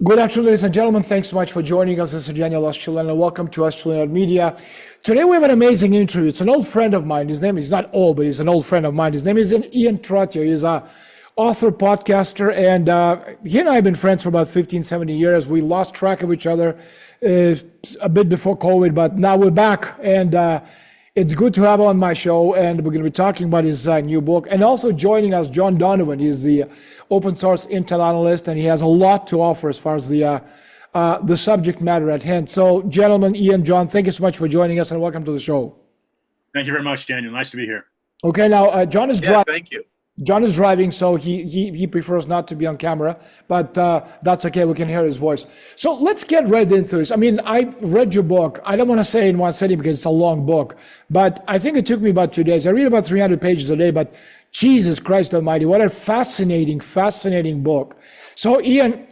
Good afternoon, ladies and gentlemen. Thanks so much for joining us. This is Daniel ESTULIN, and welcome to ESTULIN Media. Today we have an amazing interview. It's an old friend of mine. His name is not old, but he's an old friend of mine. His name is IAN TROTTIer. He's a author, podcaster, and he and I have been friends for about 15, 17 years. We lost track of each other a bit before COVID, but now we're back, and it's good to have him on my show, and we're going to be talking about his new book. And also joining us, John Donovan. He's the open source Intel analyst, and he has a lot to offer as far as the subject matter at hand. So, gentlemen, Ian, John, thank you so much for joining us, and welcome to the show. Thank you very much, Daniel. Nice to be here. Okay, now John is driving. Thank you. John is driving, so he prefers not to be on camera, but that's okay. We can hear his voice. So let's get right into this. I mean, I read your book. I don't want to say in one sitting because it's a long book, but I think it took me about 2 days. I read about 300 pages a day, but Jesus Christ Almighty, what a fascinating book. So Ian,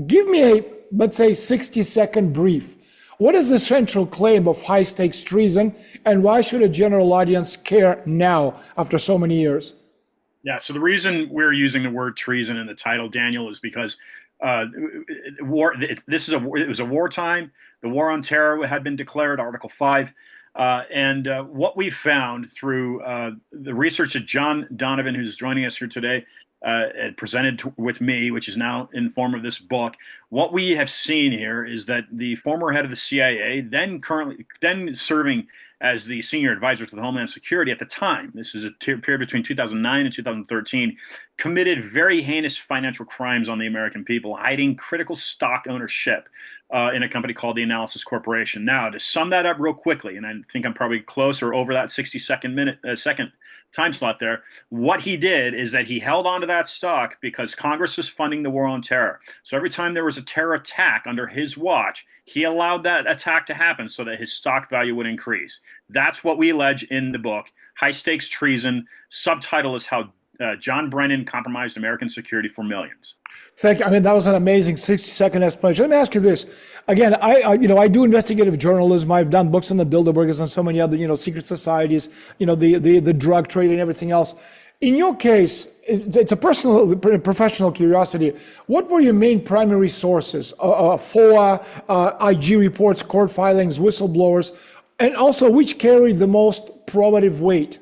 give me a, let's say, 60-second brief. What is the central claim of high-stakes treason, and why should a general audience care now after so many years? Yeah, so the reason we're using the word treason in the title, Daniel, is because it was a wartime. The war on terror had been declared, Article 5. And what we found through the research that John Donovan, who's joining us here today, presented with me, which is now in form of this book, what we have seen here is that the former head of the CIA, then serving as the senior advisor to the Homeland Security at the time, this is a period between 2009 and 2013, committed very heinous financial crimes on the American people, hiding critical stock ownership in a company called the Analysis Corporation. Now, to sum that up real quickly, and I think I'm probably close or over that 60-second second time slot there, what he did is that he held on to that stock because Congress was funding the war on terror. So every time there was a terror attack under his watch, he allowed that attack to happen so that his stock value would increase. That's what we allege in the book, High Stakes Treason. Subtitle is How John Brennan Compromised American Security for Millions. Thank you. I mean, that was an amazing 60-second explanation. Let me ask you this. Again, I do investigative journalism. I've done books on the Bilderbergers and so many other, secret societies, the drug trade and everything else. In your case, it's a personal, professional curiosity. What were your main primary sources? FOA, IG reports, court filings, whistleblowers, and also which carried the most probative weight?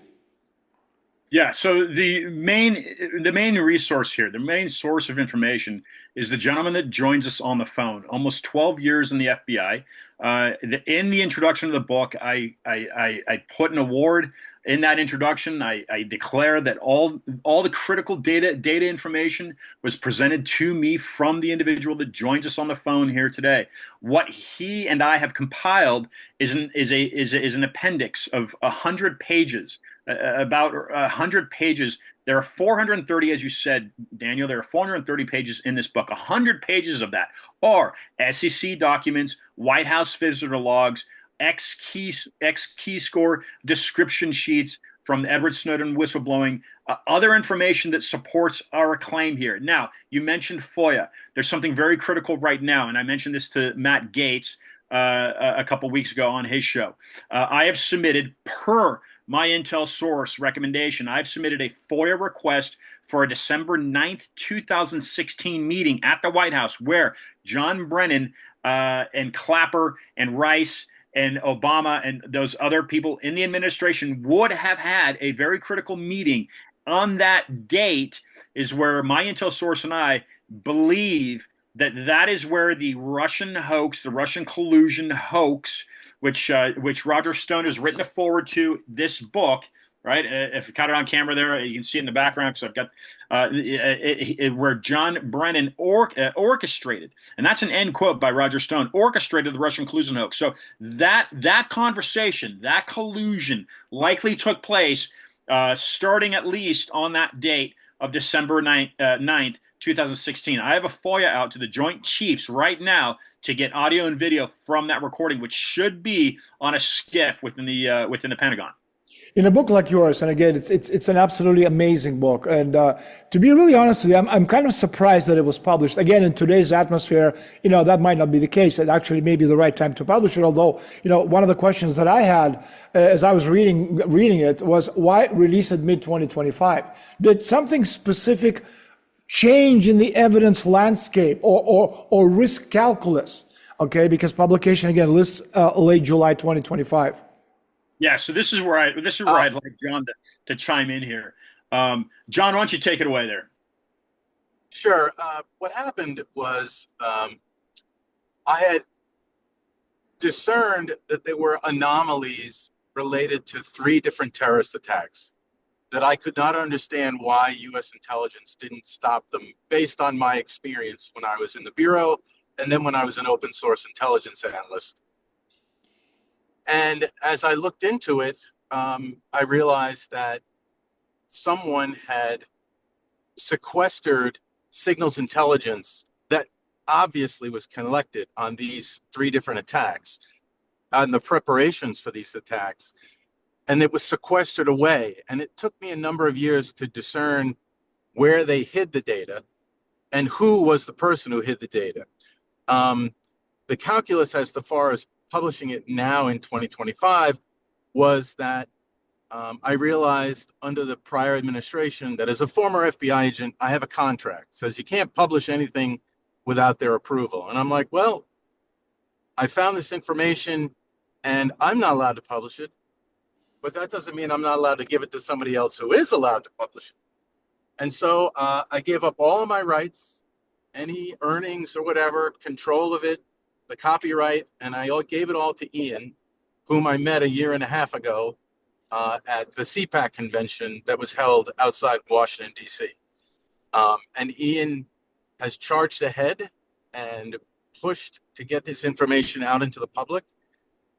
Yeah, so the main resource here, the main source of information is the gentleman that joins us on the phone, almost 12 years in the FBI. In the introduction of the book, I put an award in that introduction. I declare that all the critical data information was presented to me from the individual that joins us on the phone here today. What he and I have compiled is an appendix of 100 pages. About 100 pages. There are 430, as you said, Daniel, there are 430 pages in this book. 100 pages of that are SEC documents, White House visitor logs, X-key score description sheets from Edward Snowden whistleblowing, other information that supports our claim here. Now, you mentioned FOIA. There's something very critical right now, and I mentioned this to Matt Gaetz a couple weeks ago on his show. I have submitted, per my intel source recommendation, I've submitted a FOIA request for a December 9th, 2016 meeting at the White House where John Brennan and Clapper and Rice and Obama and those other people in the administration would have had a very critical meeting. On that date is where my intel source and I believe that is where the Russian hoax, the Russian collusion hoax, which Roger Stone has written a forward to this book, right? If you got it on camera there, you can see it in the background because I've got where John Brennan orchestrated, and that's an end quote by Roger Stone, orchestrated the Russian collusion hoax. So that conversation, that collusion likely took place starting at least on that date of December 9th, 2016. I have a FOIA out to the Joint Chiefs right now to get audio and video from that recording, which should be on a skiff within the Pentagon. In a book like yours, and again, it's an absolutely amazing book. And to be really honest with you, I'm kind of surprised that it was published. Again, in today's atmosphere, that might not be the case. It actually may be the right time to publish it. Although, one of the questions that I had as I was reading it was, why release it mid-2025? Did something specific change in the evidence landscape or risk calculus, okay? Because publication, again, lists late July 2025. Yeah, so this is where I'd like John to chime in here. John, why don't you take it away there? Sure. What happened was I had discerned that there were anomalies related to 3 different terrorist attacks that I could not understand why U.S. intelligence didn't stop them based on my experience when I was in the Bureau and then when I was an open source intelligence analyst. And as I looked into it, I realized that someone had sequestered signals intelligence that obviously was collected on these 3 different attacks, on the preparations for these attacks, and it was sequestered away. And it took me a number of years to discern where they hid the data and who was the person who hid the data. The calculus as far as publishing it now in 2025 was that I realized under the prior administration that as a former FBI agent, I have a contract. It says you can't publish anything without their approval. And I'm like, well, I found this information and I'm not allowed to publish it, but that doesn't mean I'm not allowed to give it to somebody else who is allowed to publish it. And so I gave up all of my rights, any earnings or whatever, control of it, the copyright, and I gave it all to Ian, whom I met a year and a half ago at the CPAC convention that was held outside Washington, D.C. And Ian has charged ahead and pushed to get this information out into the public.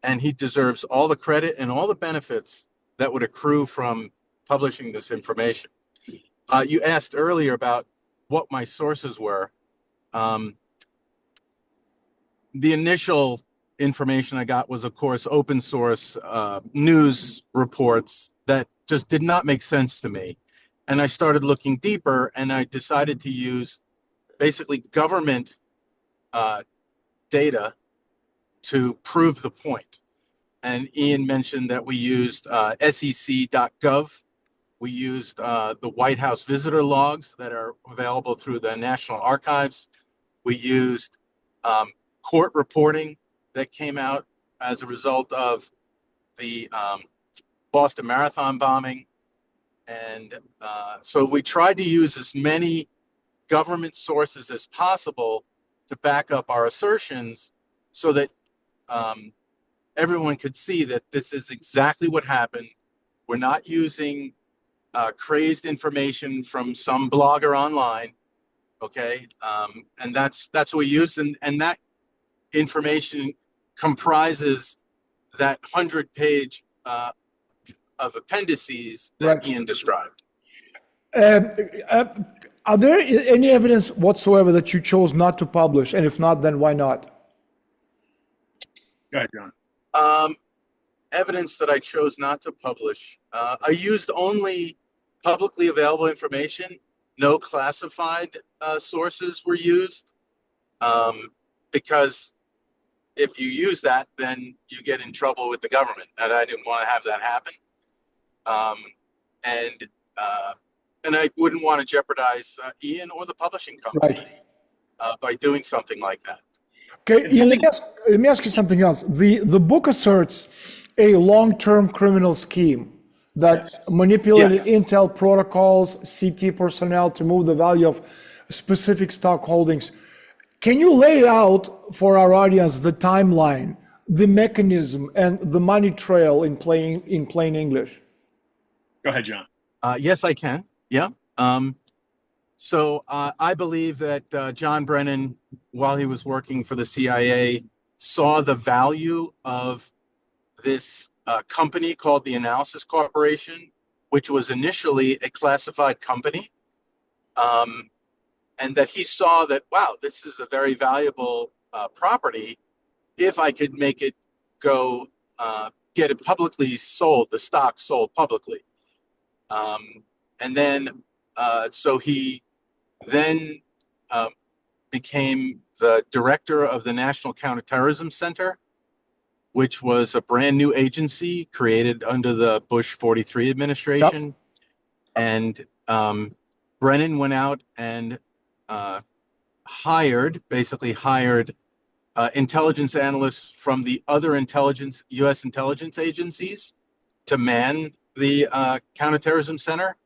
And he deserves all the credit and all the benefits that would accrue from publishing this information. You asked earlier about what my sources were. The initial information I got was, of course, open source news reports that just did not make sense to me. And I started looking deeper, and I decided to use basically government data to prove the point. And Ian mentioned that we used sec.gov. We used the White House visitor logs that are available through the National Archives. We used court reporting that came out as a result of the Boston Marathon bombing. And so we tried to use as many government sources as possible to back up our assertions so that everyone could see that this is exactly what happened. We're not using crazed information from some blogger online, okay? And that's what we used, and that information comprises that 100-page of appendices that Right. Ian described. Are there any evidence whatsoever that you chose not to publish? And if not, then why not? Go ahead, John. Evidence that I chose not to publish. I used only publicly available information. No classified sources were used because if you use that, then you get in trouble with the government, and I didn't want to have that happen. And I wouldn't want to jeopardize Ian or the publishing company by doing something like that. Okay, Ian, let me ask you something else. The book asserts a long-term criminal scheme that manipulated intel protocols, CT personnel to move the value of specific stock holdings. Can you lay out for our audience the timeline, the mechanism, and the money trail in plain English? Go ahead, John. Yes, I can. Yeah. So I believe that John Brennan, while he was working for the CIA, saw the value of this company called the Analysis Corporation, which was initially a classified company, and that he saw that, wow, this is a very valuable property. If I could make it go, get it publicly sold, the stock sold publicly. And then, so he then became the director of the National Counterterrorism Center, which was a brand new agency created under the Bush 43 administration. And Brennan went out and basically hired intelligence analysts from the other U.S. intelligence agencies to man the counterterrorism center.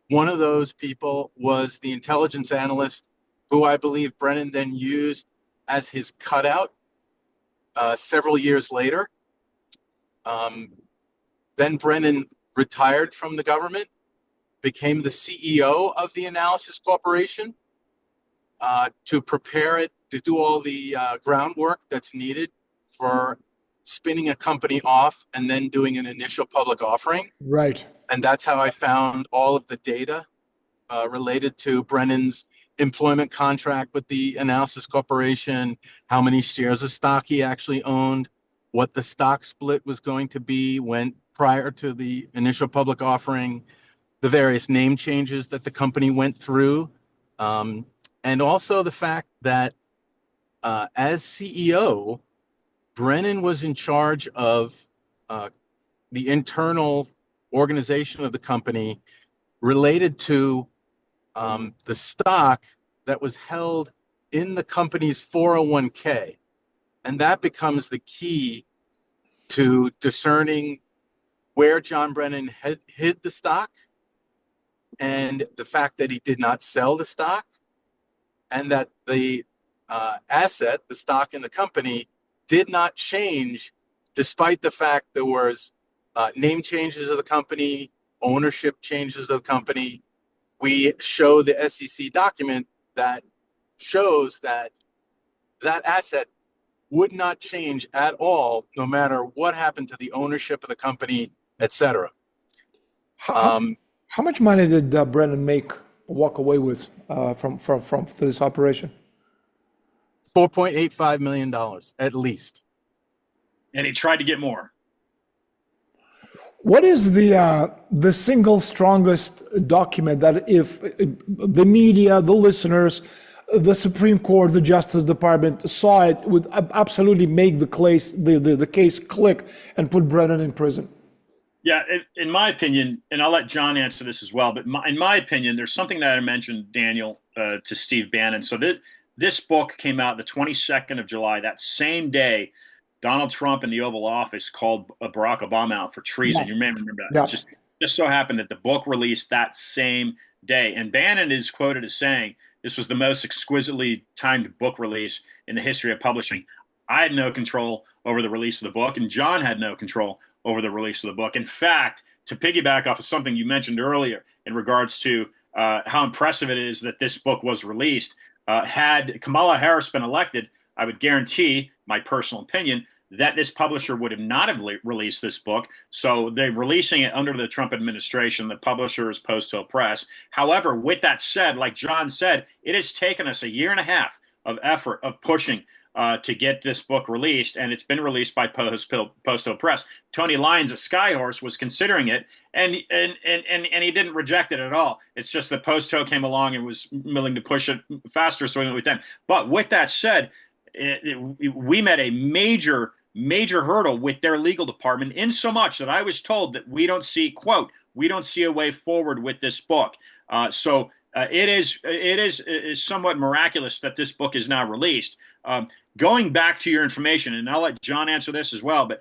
One of those people was the intelligence analyst who I believe Brennan then used as his cutout several years later. Then Brennan retired from the government, became the CEO of the Analysis Corporation to prepare it, to do all the groundwork that's needed for spinning a company off and then doing an initial public offering. Right. And that's how I found all of the data related to Brennan's employment contract with the Analysis Corporation, how many shares of stock he actually owned, what the stock split was going to be when prior to the initial public offering, the various name changes that the company went through, and also the fact that as CEO, Brennan was in charge of the internal organization of the company related to the stock that was held in the company's 401k. And that becomes the key to discerning where John Brennan hid the stock, and the fact that he did not sell the stock, and that the asset, the stock in the company, did not change despite the fact there was name changes of the company, ownership changes of the company. We show the SEC document that shows that that asset would not change at all, no matter what happened to the ownership of the company, etc. How much money did Brennan walk away with from this operation? $4.85 million at least. And he tried to get more. What is the single strongest document that if the media, the listeners, the Supreme Court, the Justice Department saw it, would absolutely make the case click and put Brennan in prison? Yeah, in my opinion, and I'll let John answer this as well, but in my opinion, there's something that I mentioned, Daniel, to Steve Bannon. So this book came out the 22nd of July. That same day, Donald Trump in the Oval Office called Barack Obama out for treason. Yeah. You may remember that. Yeah. It just so happened that the book released that same day. And Bannon is quoted as saying, this was the most exquisitely timed book release in the history of publishing. I had no control over the release of the book, and John had no control over the release of the book. In fact, to piggyback off of something you mentioned earlier in regards to how impressive it is that this book was released, had Kamala Harris been elected, I would guarantee, my personal opinion, that this publisher would not have released this book. So they're releasing it under the Trump administration. The publisher is Post Hill Press. However, with that said, like John said, it has taken us a year and a half of effort of pushing to get this book released, and it's been released by Post Hill Press. Tony Lyons at Skyhorse was considering it, and he didn't reject it at all. It's just that Post Hill came along and was willing to push it faster, so we went with them. But with that said, we met a major hurdle with their legal department, in so much that I was told that we don't see, quote, we don't see a way forward with this book. So it is somewhat miraculous that this book is now released. Going back to your information, and I'll let John answer this as well, but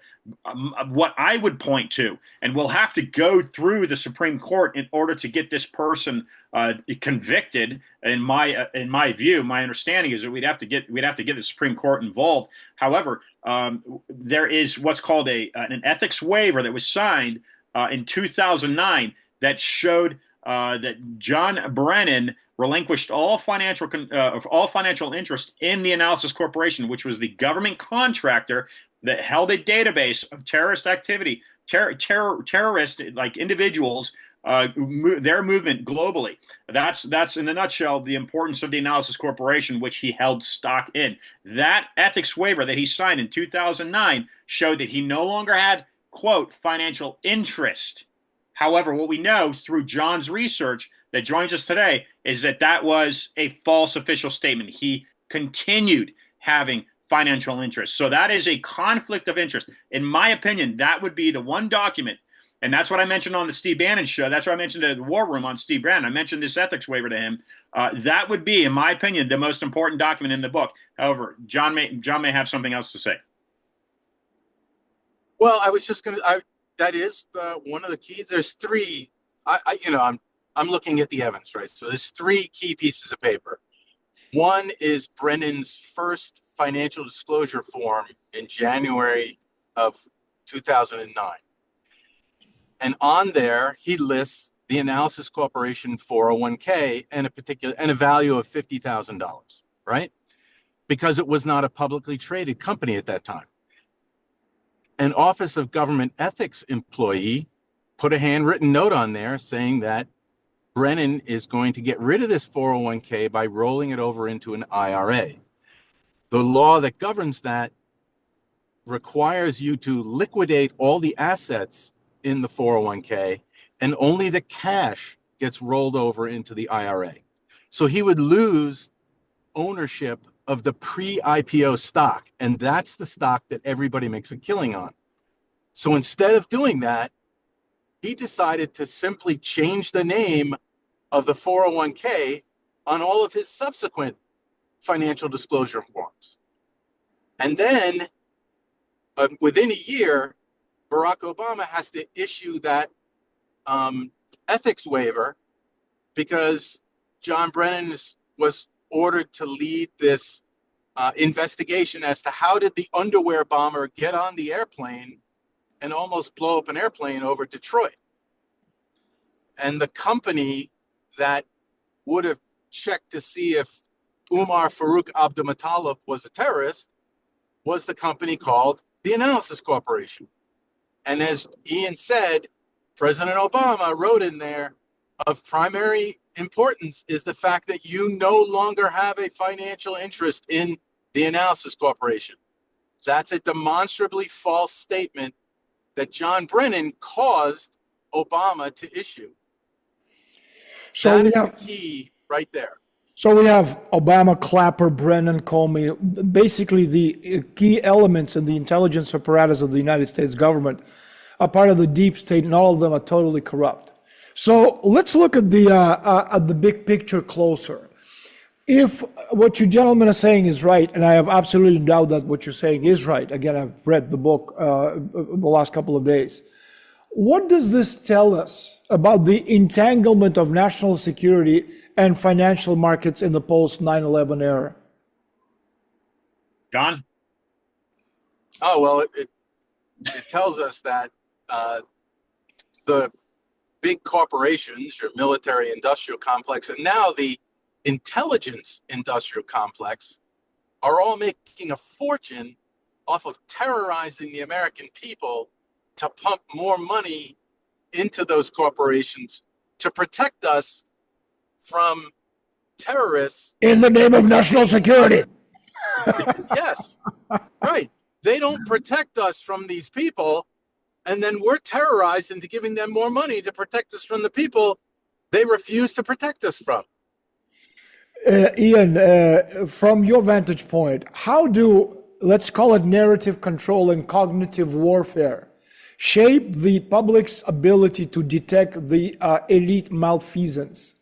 what I would point to, and we'll have to go through the Supreme Court in order to get this person convicted. In my view, my understanding is that we'd have to get the Supreme Court involved. However, there is what's called an ethics waiver that was signed in 2009 that showed that John Brennan relinquished all financial interest in the Analysis Corporation, which was the government contractor that held a database of terrorist activity, terrorist like individuals, their movement globally. That's in a nutshell the importance of the Analysis Corporation, which he held stock in. That ethics waiver that he signed in 2009 showed that he no longer had, quote, financial interest. However, what we know through John's research that joins us today is that was a false official statement. He continued having financial interest. So that is a conflict of interest. In my opinion, that would be the one document And that's what I mentioned on the Steve Bannon show. That's what I mentioned at the War Room on Steve Bannon. I mentioned this ethics waiver to him. That would be, in my opinion, the most important document in the book. However, John may have something else to say. Well, I was just going to, that is one of the keys. There's three, I'm looking at the evidence, right? So there's three key pieces of paper. One is Brennan's first financial disclosure form in January of 2009. And on there, he lists the Analysis Corporation 401k and a value of $50,000, right? Because it was not a publicly traded company at that time. An Office of Government Ethics employee put a handwritten note on there saying that Brennan is going to get rid of this 401k by rolling it over into an IRA. The law that governs that requires you to liquidate all the assets in the 401k, and only the cash gets rolled over into the IRA. So he would lose ownership of the pre-IPO stock, and that's the stock that everybody makes a killing on. So instead of doing that, he decided to simply change the name of the 401k on all of his subsequent financial disclosure forms. And then within a year, Barack Obama has to issue that ethics waiver because John Brennan was ordered to lead this investigation as to how did the underwear bomber get on the airplane and almost blow up an airplane over Detroit. And the company that would have checked to see if Umar Farouk Abdulmutallab was a terrorist was the company called the Analysis Corporation. And as Ian said, President Obama wrote in there, of primary importance is the fact that you no longer have a financial interest in the Analysis Corporation. That's a demonstrably false statement that John Brennan caused Obama to issue. So that we is have, the key right there. So we have Obama, Clapper, Brennan, Comey, basically the key elements in the intelligence apparatus of the United States government are part of the deep state, and all of them are totally corrupt. So let's look at the big picture closer. If what you gentlemen are saying is right, and I have absolutely no doubt that what you're saying is right, again, I've read the book the last couple of days, what does this tell us about the entanglement of national security and financial markets in the post 9/11 era? John? Oh, well, it tells us that the big corporations, your military industrial complex, and now the intelligence industrial complex are all making a fortune off of terrorizing the American people to pump more money into those corporations to protect us from terrorists. In the name of national security. Yes, right. They don't protect us from these people, and then we're terrorized into giving them more money to protect us from the people they refuse to protect us from. Ian, from your vantage point, how do, let's call it narrative control and cognitive warfare, shape the public's ability to detect the elite malfeasance?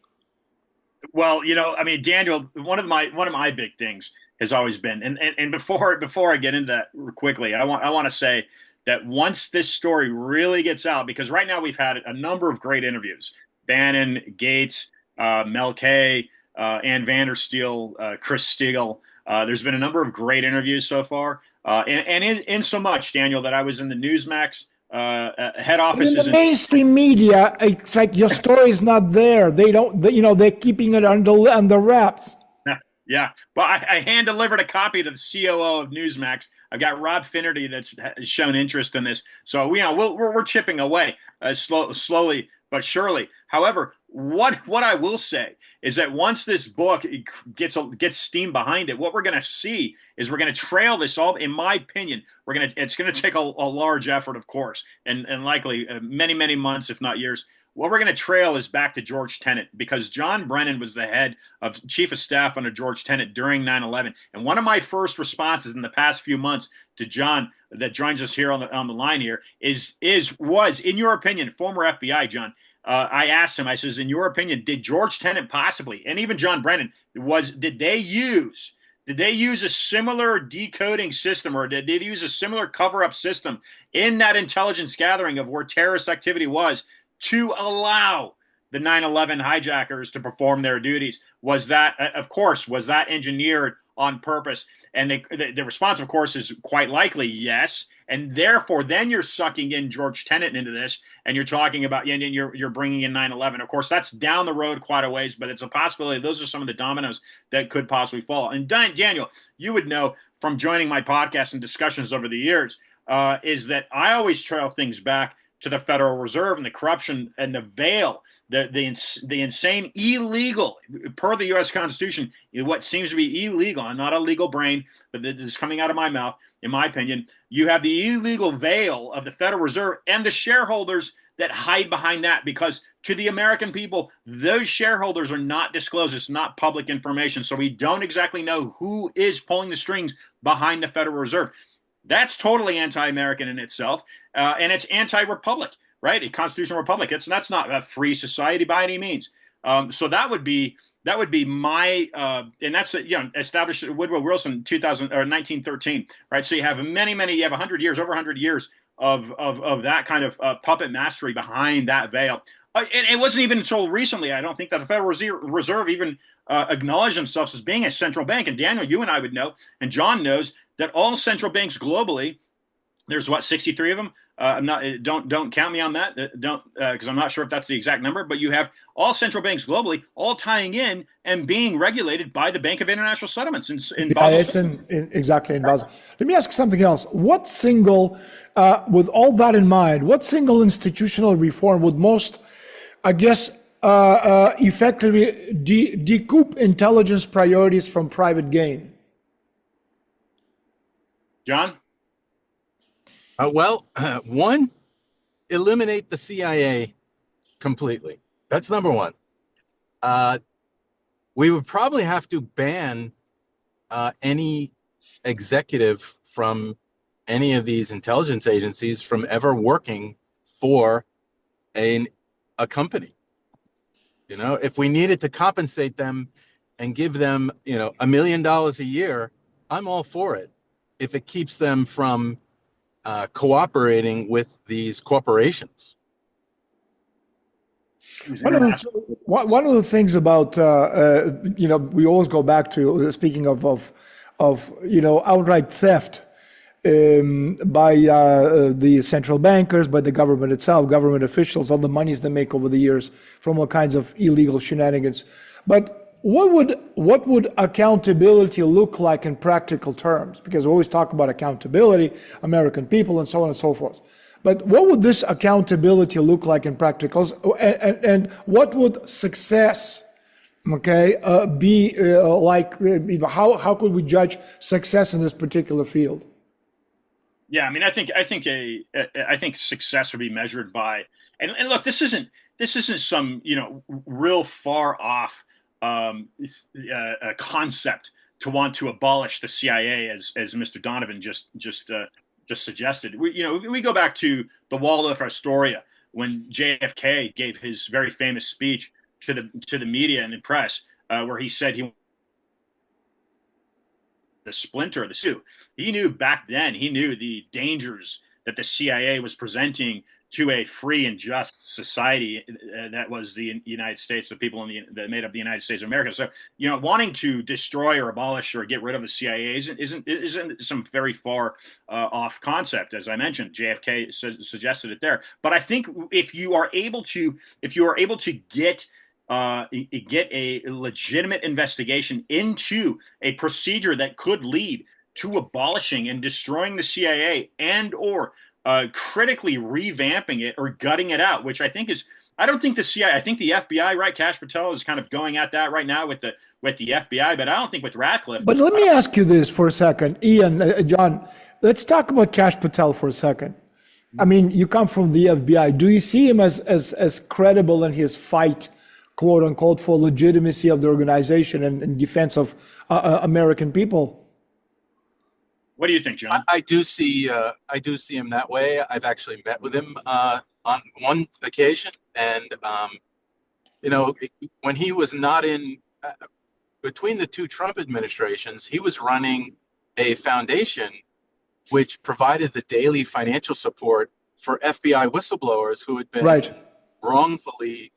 Well, you know, I mean, Daniel, one of my big things has always been, and before I get into that quickly, I want to say that once this story really gets out, because right now we've had a number of great interviews, Bannon, Gates, Mel K, Ann Vandersteel, Chris Stigl. There's been a number of great interviews so far, and in so much, Daniel, that I was in the Newsmax head office. In the mainstream media, it's like your story's not there. They don't, they're keeping it under wraps. Yeah. Well, I hand delivered a copy to the COO of Newsmax. I've got Rob Finnerty that's shown interest in this. So we're chipping away slowly but surely. However, what I will say is that once this book gets steam behind it, what we're going to see is we're going to trail this all. In my opinion, it's going to take a large effort, of course, and likely many months, if not years. what we're going to trail is back to George Tenet, because John Brennan was the head of chief of staff under George Tenet during 9/11. And one of my first responses in the past few months to John, that joins us here on the line here, was, in your opinion, former FBI John, I asked him, I says, in your opinion, did George Tenet possibly, and even John Brennan, did they use a similar decoding system, or did they use a similar cover-up system in that intelligence gathering of where terrorist activity was to allow the 9/11 hijackers to perform their duties? Was that engineered on purpose? And the response, of course, is quite likely yes. And therefore, then you're sucking in George Tenet into this, and you're talking about, and you're bringing in 9/11. Of course, that's down the road quite a ways, but it's a possibility. Those are some of the dominoes that could possibly fall. And Daniel, you would know from joining my podcast and discussions over the years, is that I always trail things back to the Federal Reserve and the corruption and the veil, the insane illegal, per the U.S. Constitution, what seems to be illegal. I'm not a legal brain, but this is coming out of my mouth. In my opinion, you have the illegal veil of the Federal Reserve and the shareholders that hide behind that, because to the American people, those shareholders are not disclosed. It's not public information. So we don't exactly know who is pulling the strings behind the Federal Reserve. That's totally anti-American in itself, and it's anti-republic, right? A constitutional republic. That's not a free society by any means. So that would be my, and that's established at Woodrow Wilson 1913, right? So you have you have 100 years, over 100 years of that kind of puppet mastery behind that veil. And it wasn't even until recently, I don't think, that the Federal Reserve even acknowledged themselves as being a central bank. And Daniel, you and I would know, and John knows, that all central banks globally, there's 63 of them. Don't count me on that. Because I'm not sure if that's the exact number. But you have all central banks globally, all tying in and being regulated by the Bank of International Settlements in Basel. Exactly, in Basel. Let me ask something else. What single, with all that in mind, what single institutional reform would most, I guess, effectively decoup intelligence priorities from private gain? John? One, eliminate the CIA completely. That's number one. We would probably have to ban any executive from any of these intelligence agencies from ever working for a company. If we needed to compensate them and give them, $1 million a year, I'm all for it, if it keeps them from cooperating with these corporations. One of the things about, we always go back to, speaking of outright theft by the central bankers, by the government itself, government officials, all the monies they make over the years from all kinds of illegal shenanigans. But what would accountability look like in practical terms? Because we always talk about accountability, American people, and so on and so forth. But what would this accountability look like in practicals? And what would success, be like? How could we judge success in this particular field? Yeah, I mean, I think success would be measured by, and look, this isn't some real far off a concept to want to abolish the CIA, as Mr. Donovan just suggested. We go back to the Waldorf Astoria, when JFK gave his very famous speech to the media and the press, where he said the splinter of the Sioux. He knew back then. He knew the dangers that the CIA was presenting to a free and just society that was the United States, the people that made up the United States of America. So, wanting to destroy or abolish or get rid of the CIA isn't some very far off concept. As I mentioned, JFK suggested it there. But I think if you are able to get a legitimate investigation into a procedure that could lead to abolishing and destroying the CIA, and or critically revamping it or gutting it out, which I don't think the CIA, I think the FBI, right? Kash Patel is kind of going at that right now with the FBI, but I don't think with Ratcliffe. But let me ask you this for a second, Ian, John, let's talk about Kash Patel for a second. I mean, you come from the FBI. Do you see him as credible in his fight, quote unquote, for legitimacy of the organization and in defense of American people? What do you think, John? I do see him that way. I've actually met with him on one occasion, and when he was not in between the two Trump administrations, he was running a foundation which provided the daily financial support for FBI whistleblowers who had been wrongfully,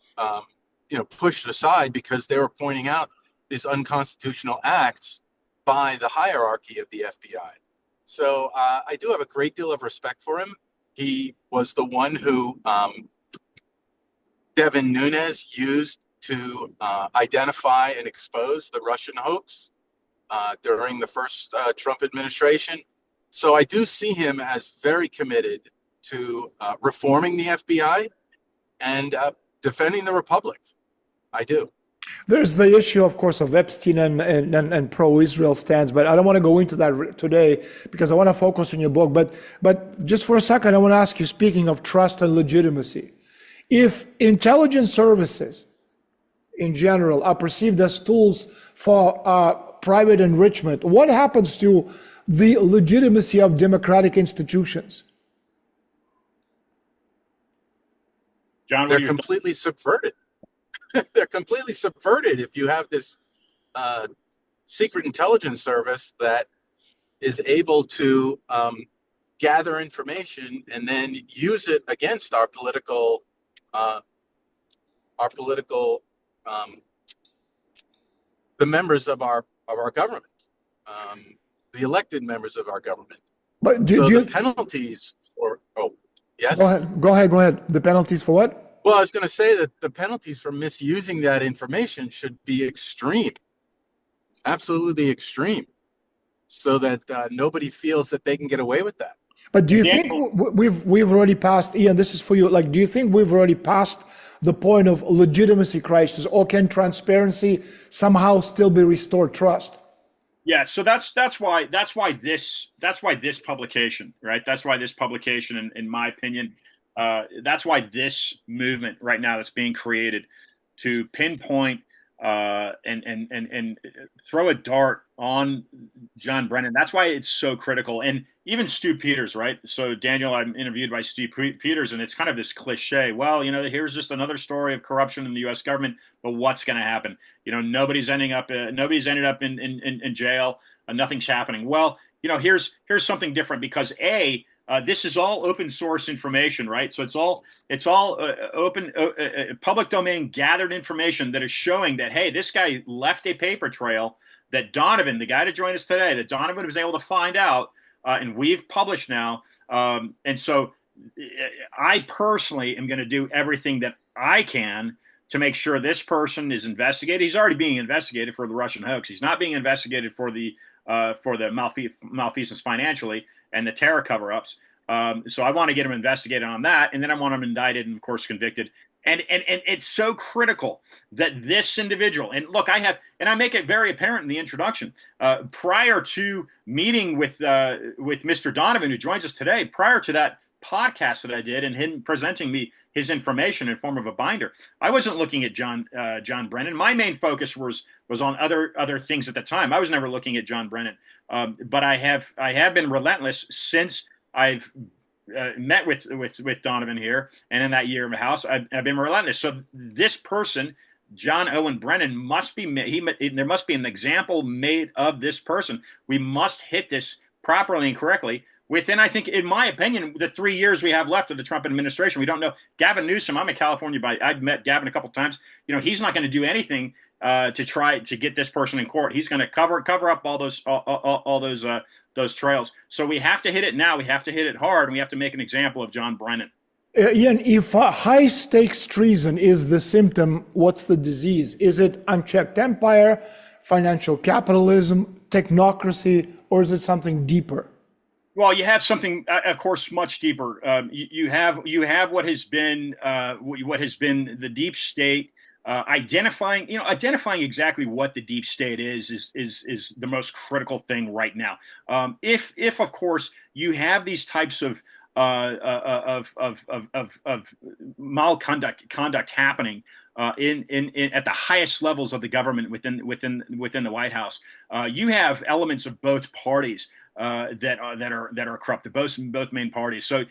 pushed aside because they were pointing out these unconstitutional acts by the hierarchy of the FBI. So I do have a great deal of respect for him. He was the one who Devin Nunes used to identify and expose the Russian hoax during the first Trump administration. So I do see him as very committed to reforming the FBI and defending the Republic. I do. There's the issue, of course, of Epstein and pro-Israel stance, but I don't want to go into that today because I want to focus on your book. But just for a second, I want to ask you, speaking of trust and legitimacy, if intelligence services in general are perceived as tools for private enrichment, what happens to the legitimacy of democratic institutions? John, they're completely subverted. They're completely subverted if you have this secret intelligence service that is able to gather information and then use it against our political the members of our government, the elected members of our government. But the penalties for yes. Go ahead. The penalties for what? Well, I was going to say that the penalties for misusing that information should be extreme, absolutely extreme, so that nobody feels that they can get away with that. But do you think we've already passed, Ian, this is for you, do you think we've already passed the point of legitimacy crisis, or can transparency somehow still be restored trust? Yeah, so that's why this publication, right? That's why this publication, in my opinion, that's why this movement right now that's being created to pinpoint and throw a dart on John Brennan. That's why it's so critical. And even Stu Peters, right? So Daniel, I'm interviewed by Stu Peters, and it's kind of this cliche. Well, here's just another story of corruption in the U.S. government, but what's going to happen? Nobody's ended up in jail. Nothing's happening. Well, here's something different because this is all open source information, right? So it's all open, public domain gathered information that is showing that, hey, this guy left a paper trail that Donovan, the guy to join us today, that Donovan was able to find out, and we've published now. And so I personally am going to do everything that I can to make sure this person is investigated. He's already being investigated for the Russian hoax. He's not being investigated for the malfeasance financially and the terror cover-ups. So I want to get him investigated on that, and then I want him indicted and, of course, convicted. And it's so critical that this individual, and look, I make it very apparent in the introduction, prior to meeting with Mr. Donovan, who joins us today, prior to that podcast that I did and him presenting me his information in form of a binder, I wasn't looking at John Brennan. My main focus was on other things at the time. I was never looking at John Brennan, but I have been relentless since I've met with Donovan here, and in that year in the House, I've been relentless. So this person, John Owen Brennan, must be there must be an example made of this person. We must hit this properly and correctly within, I think, in my opinion, the 3 years we have left of the Trump administration. We don't know. Gavin Newsom, I'm in California, I've met Gavin a couple of times. He's not going to do anything to try to get this person in court. He's going to cover up all those trails. So we have to hit it now. We have to hit it hard, and we have to make an example of John Brennan. Ian, if high stakes treason is the symptom, what's the disease? Is it unchecked empire, financial capitalism, technocracy, or is it something deeper? Well, you have something, of course, much deeper. You have what has been the deep state. Identifying exactly what the deep state is the most critical thing right now. If of course you have these types of of conduct happening in at the highest levels of the government within the White House. You have elements of both parties that are corrupt, both main parties. So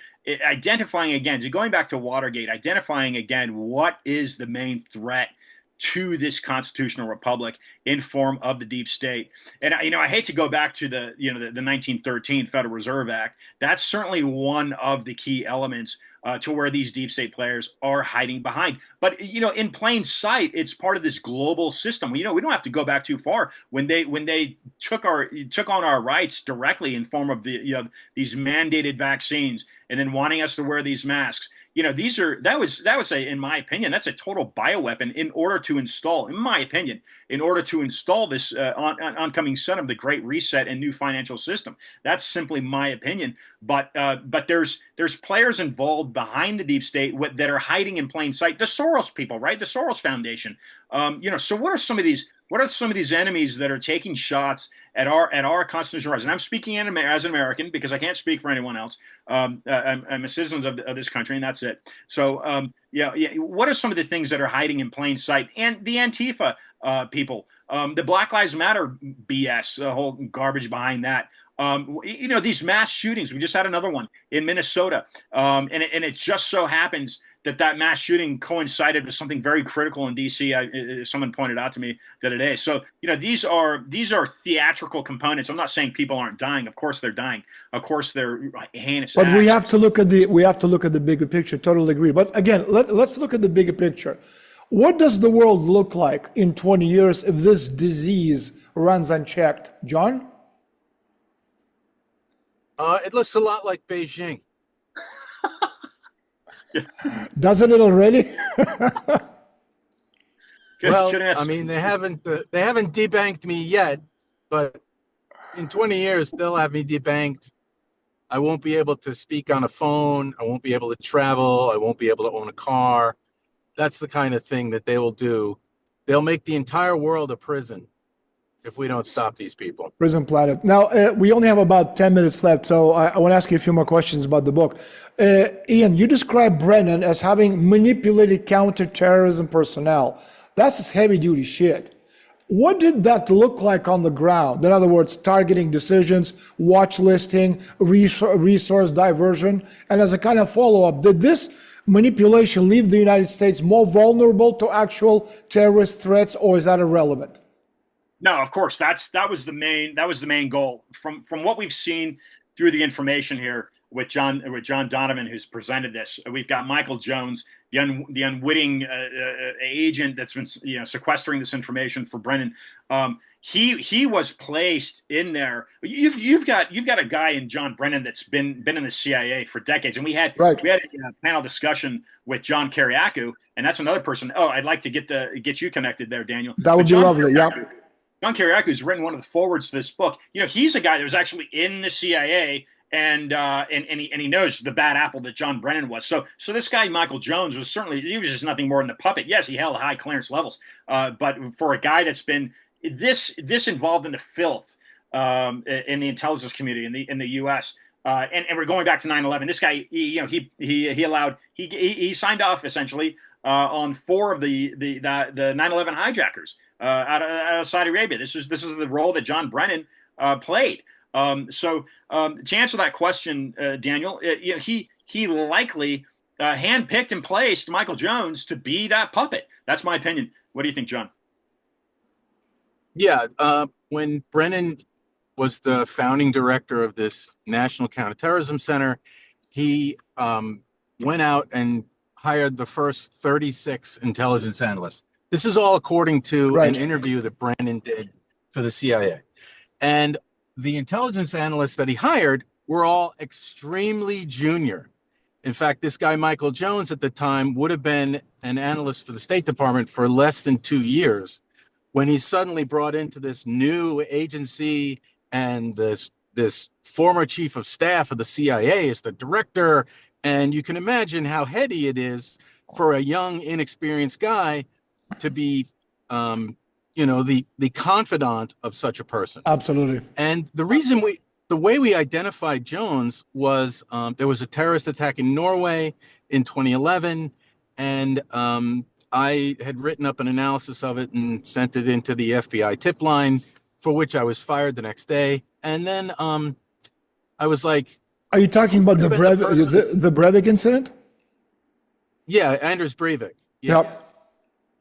identifying again, so going back to Watergate, identifying again what is the main threat to this constitutional republic in form of the deep state. And I hate to go back to the 1913 Federal Reserve Act. That's certainly one of the key elements to where these deep state players are hiding behind. But in plain sight, it's part of this global system. We don't have to go back too far when they took on our rights directly in form of these mandated vaccines and then wanting us to wear these masks. That was in my opinion, that's a total bioweapon in order to install, in my opinion, this oncoming son of the Great Reset and new financial system. That's simply my opinion. But there's players involved behind the deep state that are hiding in plain sight. The Soros people, right? The Soros Foundation. So what are some of these enemies that are taking shots at our constitutional rights? And I'm speaking as an American because I can't speak for anyone else. I'm a citizen of this country, and that's it. So what are some of the things that are hiding in plain sight? And the Antifa people, the Black Lives Matter BS, the whole garbage behind that. These mass shootings. We just had another one in Minnesota, and it just so happens that mass shooting coincided with something very critical in D.C. Someone pointed out to me the other day. So these are theatrical components. I'm not saying people aren't dying. Of course they're dying. Of course they're heinous. But we have to look at the bigger picture. Totally agree. But again, let's look at the bigger picture. What does the world look like in 20 years if this disease runs unchecked, John? It looks a lot like Beijing. Doesn't it already? Well, I mean, they haven't debanked me yet, but in 20 years they'll have me debanked. I won't be able to speak on a phone. I won't be able to travel. I won't be able to own a car. That's the kind of thing that they will do. They'll make the entire world a prison if we don't stop these people. Prison planet. Now, we only have about 10 minutes left, so I want to ask you a few more questions about the book. Ian, you describe Brennan as having manipulated counterterrorism personnel. That's heavy-duty shit. What did that look like on the ground? In other words, targeting decisions, watch listing, resource diversion, and as a kind of follow-up, did this manipulation leave the United States more vulnerable to actual terrorist threats, or is that irrelevant? No, of course, that was the main goal. From what we've seen through the information here with John Donovan, who's presented this. We've got Michael Jones, the unwitting agent that's been sequestering this information for Brennan. He was placed in there. You've got a guy in John Brennan that's been in the CIA for decades, and we had a panel discussion with John Kiriakou, and that's another person. Oh, I'd like to get you connected there, Daniel. That would be lovely. Yeah. John Kiriakou has written one of the forwards to this book. He's a guy that was actually in the CIA, and he knows the bad apple that John Brennan was. So this guy Michael Jones was just nothing more than a puppet. Yes, he held high clearance levels, but for a guy that's been this involved in the filth in the intelligence community in the U.S. And we're going back to 9/11. This guy, he signed off essentially on 4 of the 9/11 hijackers out of Saudi Arabia. This is the role that John Brennan played. So to answer that question, Daniel, he likely handpicked and placed Michael Jones to be that puppet. That's my opinion. What do you think, John? Yeah, when Brennan was the founding director of this National Counterterrorism Center, he went out and hired the first 36 intelligence analysts. This is all according to an interview that Brennan did for the CIA. And the intelligence analysts that he hired were all extremely junior. In fact, this guy, Michael Jones, at the time would have been an analyst for the State Department for less than 2 years when he's suddenly brought into this new agency, and this former chief of staff of the CIA is the director. And you can imagine how heady it is for a young, inexperienced guy to be, the confidant of such a person. Absolutely. And the reason the way we identified Jones was there was a terrorist attack in Norway in 2011, and I had written up an analysis of it and sent it into the FBI tip line, for which I was fired the next day. And then I was like, Are you talking about the Breivik incident? yeah, Anders Breivik. Yes.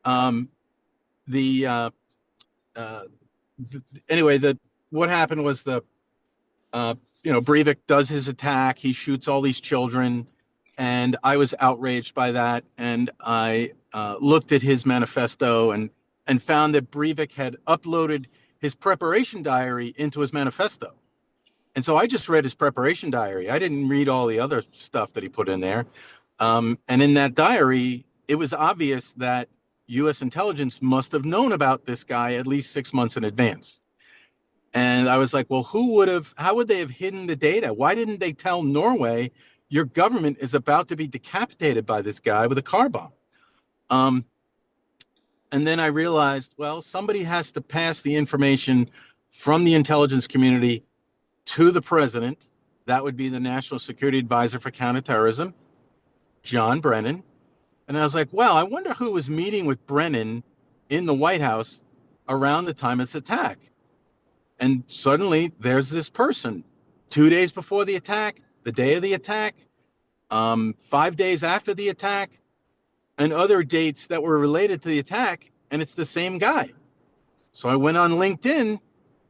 Yep. Anyway, what happened was Breivik does his attack. He shoots all these children, and I was outraged by that. And I looked at his manifesto and found that Breivik had uploaded his preparation diary into his manifesto. And so I just read his preparation diary. I didn't read all the other stuff that he put in there. And in that diary, it was obvious that U.S. intelligence must have known about this guy at least 6 months in advance. And I was like, well, how would they have hidden the data? Why didn't they tell Norway, your government is about to be decapitated by this guy with a car bomb? And then I realized, well, somebody has to pass the information from the intelligence community to the president. That would be the National Security Advisor for Counterterrorism, John Brennan. And I was like, well, I wonder who was meeting with Brennan in the White House around the time of this attack. And suddenly there's this person 2 days before the attack, the day of the attack, 5 days after the attack, and other dates that were related to the attack. And it's the same guy. So I went on LinkedIn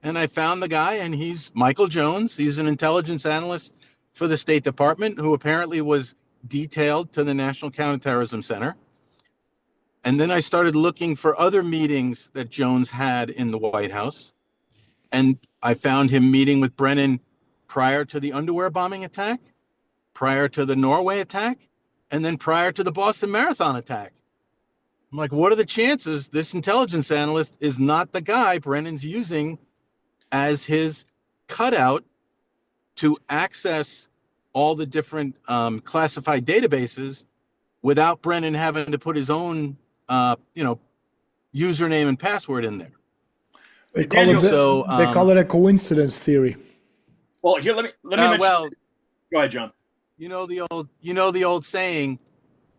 and I found the guy, and he's Michael Jones. He's an intelligence analyst for the State Department who apparently was detailed to the National Counterterrorism Center. And then I started looking for other meetings that Jones had in the White House. And I found him meeting with Brennan prior to the underwear bombing attack, prior to the Norway attack, and then prior to the Boston Marathon attack. I'm like, what are the chances this intelligence analyst is not the guy Brennan's using as his cutout to access all the different classified databases without Brennan having to put his own, username and password in there. They call it a coincidence theory. Well, here let me mention. Well, go ahead, John. You know the old saying,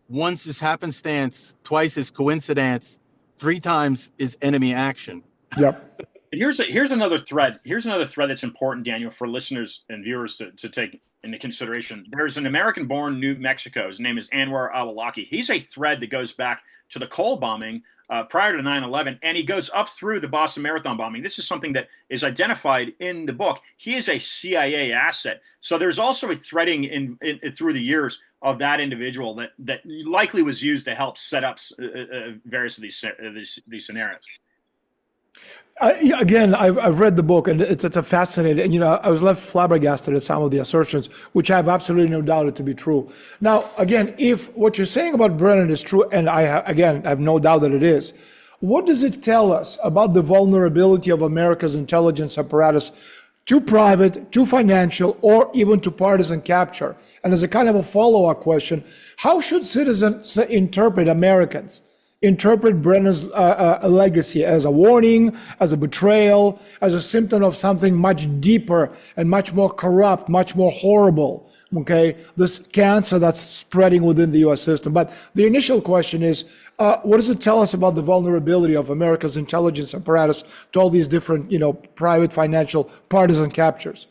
once is happenstance, twice is coincidence, 3 times is enemy action. Yep. Here's another thread. Here's another thread that's important, Daniel, for listeners and viewers to take into consideration. There's an American-born New Mexico. His name is Anwar al-Awlaki. He's a thread that goes back to the Cole bombing prior to 9/11, and he goes up through the Boston Marathon bombing. This is something that is identified in the book. He is a CIA asset. So there's also a threading in through the years of that individual that likely was used to help set up various of these scenarios. Again, I've read the book, and it's a fascinating, and I was left flabbergasted at some of the assertions, which I have absolutely no doubt it to be true. Now, again, if what you're saying about Brennan is true, and I have no doubt that it is, what does it tell us about the vulnerability of America's intelligence apparatus to private, to financial, or even to partisan capture? And as a kind of a follow-up question, how should citizens interpret Brennan's legacy as a warning, as a betrayal, as a symptom of something much deeper and much more corrupt, much more horrible, okay? This cancer that's spreading within the U.S. system. But the initial question is, what does it tell us about the vulnerability of America's intelligence apparatus to all these different, private, financial, partisan captures?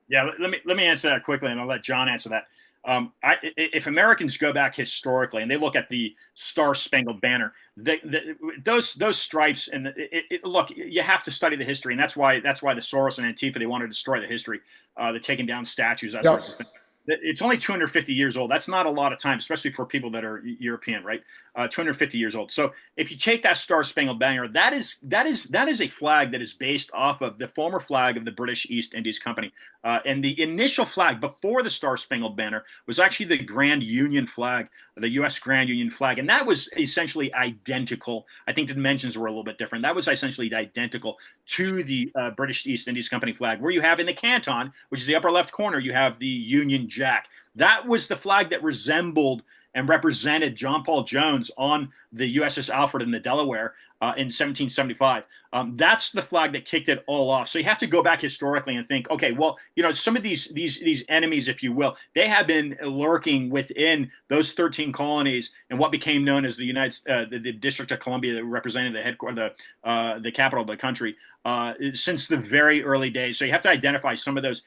Yeah, let me answer that quickly, and I'll let John answer that. If Americans go back historically and they look at the Star Spangled Banner, those stripes and look, you have to study the history, and that's why the Soros and Antifa, they want to destroy the history, they're taking down statues, that sort of thing. It's only 250 years old. That's not a lot of time, especially for people that are European, right? 250 years old. So if you take that Star Spangled Banner, that is a flag that is based off of the former flag of the British East Indies Company. And the initial flag before the Star Spangled Banner was actually the Grand Union flag, the U.S. Grand Union flag. And that was essentially identical. I think the dimensions were a little bit different. That was essentially identical to the British East Indies Company flag, where you have in the canton, which is the upper left corner, you have the Union Jack. That was the flag that resembled and represented John Paul Jones on the USS Alfred in the Delaware in 1775. That's the flag that kicked it all off. So you have to go back historically and think, okay, well, some of these enemies, if you will, they have been lurking within those 13 colonies and what became known as the the District of Columbia, that represented the headquarters, the capital of the country, since the very early days. So you have to identify some of those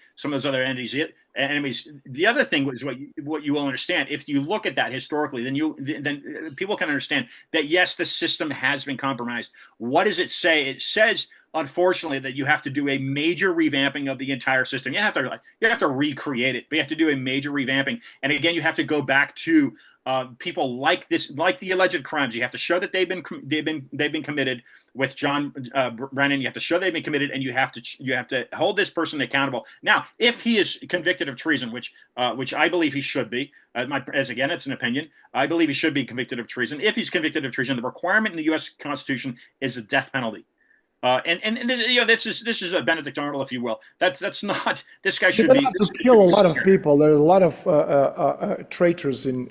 other enemies. The other thing is what you will understand if you look at that historically. Then people can understand that yes, the system has been compromised. What does it say? It says, unfortunately, that you have to do a major revamping of the entire system. You have to recreate it, but you have to do a major revamping. And again, you have to go back to people like the alleged crimes. You have to show that they've been committed with John Brennan. You have to show they've been committed, and you have to hold this person accountable. Now, if he is convicted of treason, which I believe he should be, as again, it's an opinion, I believe he should be convicted of treason. If he's convicted of treason, the requirement in the U.S. Constitution is a death penalty. This is a Benedict Arnold, if you will. That's not, this guy should be. Have to kill a lot of people. There's a lot of traitors in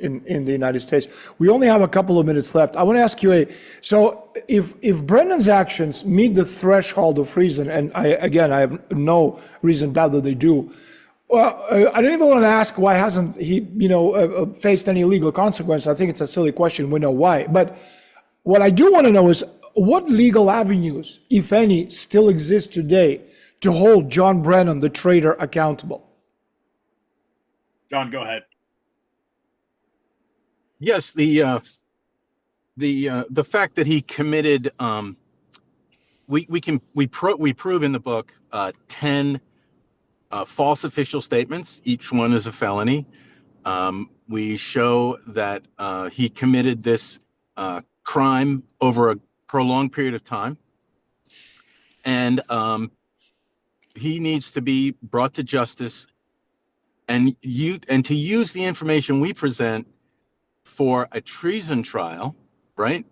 the United States. We only have a couple of minutes left. I want to ask you so if Brennan's actions meet the threshold of treason, and I have no reason to doubt that they do. Well, I don't even want to ask why hasn't he, faced any legal consequence. I think it's a silly question. We know why. But what I do want to know is, what legal avenues, if any, still exist today to hold John Brennan, the traitor, accountable? John, go ahead. Yes, the fact that he committed, we prove in the book 10 false official statements. Each one is a felony. We show that he committed this crime over a prolonged period of time, and he needs to be brought to justice, and to use the information we present for a treason trial, right?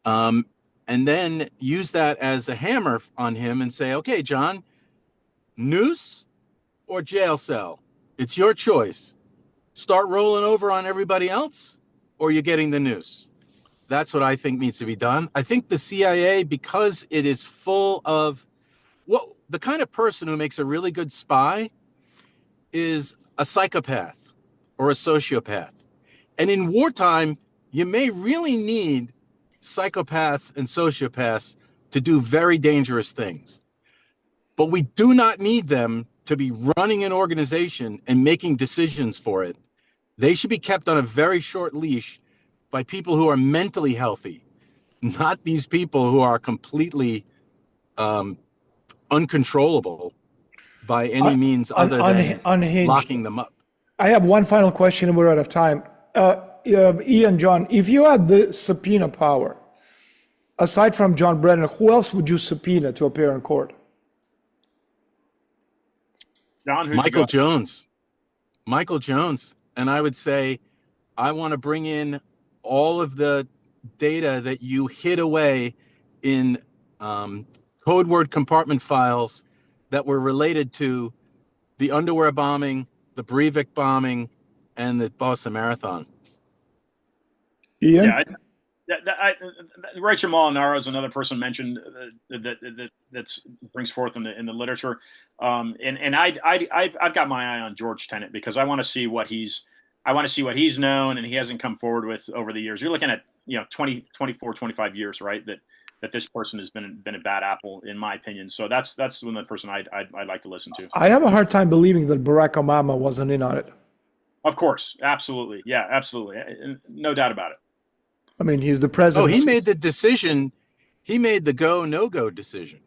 And then use that as a hammer on him and say, okay, John, noose or jail cell, it's your choice. Start rolling over on everybody else, or you're getting the noose. That's what I think needs to be done. I think the CIA, because it is full of the kind of person who makes a really good spy is a psychopath or a sociopath. And in wartime, you may really need psychopaths and sociopaths to do very dangerous things. But we do not need them to be running an organization and making decisions for it. They should be kept on a very short leash by people who are mentally healthy, not these people who are completely uncontrollable by any means other than unhinged. Locking them up. I have one final question and we're out of time. Ian, John, if you had the subpoena power, aside from John Brennan, who else would you subpoena to appear in court? John, Michael Jones. Michael Jones. And I would say, I want to bring in all of the data that you hid away in code word compartment files that were related to the underwear bombing, the Breivik bombing, and the Boston Marathon. Ian? Yeah, Rachel Molinaro is another person mentioned that brings forth in the literature, and I've got my eye on George Tenet because I want to see what he's known and he hasn't come forward with over the years. You're looking at 20, 24, 25 years, right? That this person has been a bad apple, in my opinion. So that's one of the person I'd like to listen to. I have a hard time believing that Barack Obama wasn't in on it. Of course, absolutely, yeah, absolutely, no doubt about it. I mean, he's the president. Oh, he made the decision. He made the go no go decision.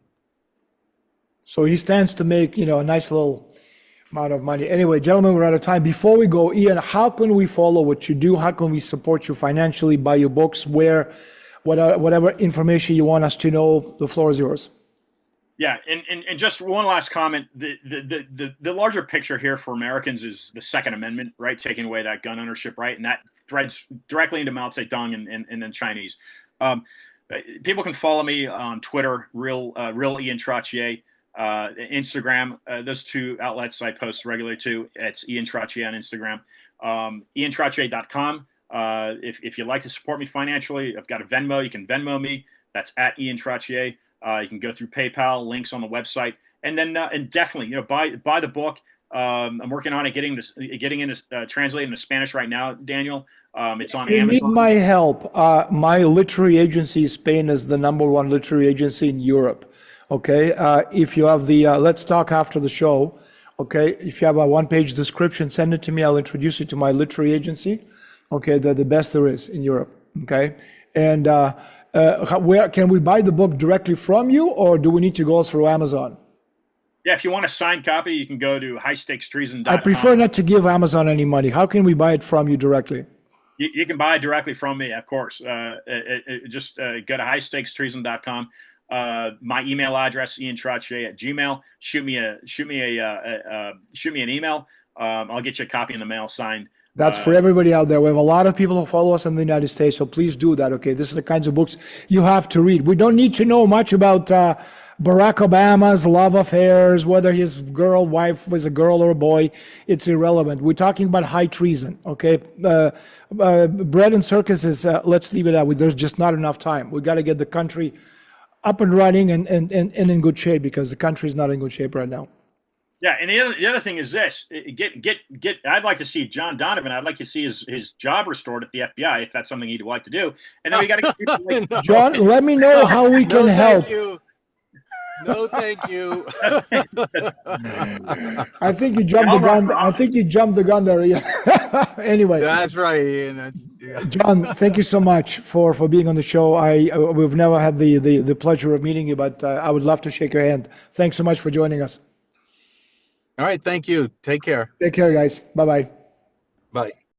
So he stands to make a nice little amount of money. Anyway, gentlemen, we're out of time. Before we go, Ian, how can we follow what you do? How can we support you financially, buy your books, whatever information you want us to know? The floor is yours. Yeah, and just one last comment. The larger picture here for Americans is the Second Amendment, right? Taking away that gun ownership, right? And that threads directly into Mao Zedong and the Chinese. People can follow me on Twitter, real Ian Trottier, Instagram. Those two outlets I post regularly to. It's Ian Trottier on Instagram. IanTrottier.com. If you'd like to support me financially, I've got a Venmo. You can Venmo me. That's at IAN TROTTIER. You can go through PayPal, links on the website, and then and definitely buy the book. I'm working on it, getting into translating into Spanish right now, Daniel. It's on If you Amazon. need my help, my literary agency, Spain, is the #1 literary agency in Europe. Okay, if you have the, let's talk after the show. Okay, if you have a one-page description, send it to me. I'll introduce you to my literary agency. Okay, they're the best there is in Europe. Okay, and where can we buy the book directly from you, or do we need to go through Amazon? Yeah, if you want a signed copy, you can go to highstakestreason.com. I prefer not to give Amazon any money. How can we buy it from you directly? You can buy it directly from me, of course. Just go to highstakestreason.com. My email address, iantrottier@gmail. Shoot me an email. I'll get you a copy in the mail signed. That's for everybody out there. We have a lot of people who follow us in the United States, so please do that, okay? This is the kinds of books you have to read. We don't need to know much about Barack Obama's love affairs, whether his wife was a girl or a boy. It's irrelevant. We're talking about high treason, okay? Bread and circuses, let's leave it out. There's just not enough time. We got to get the country up and running and in good shape, because the country is not in good shape right now. Yeah, and the other thing is this: I'd like to see John Donovan. I'd like to see his job restored at the FBI, if that's something he'd like to do. And then we got to get No. John, let me know how we can help. Thank you. No, thank you. I think you jumped the gun. I think you jumped the gun there. Yeah. Anyway, That's right, Ian. Yeah. John, thank you so much for being on the show. We've never had the pleasure of meeting you, but I would love to shake your hand. Thanks so much for joining us. All right, thank you. Take care. Take care, guys. Bye-bye. Bye.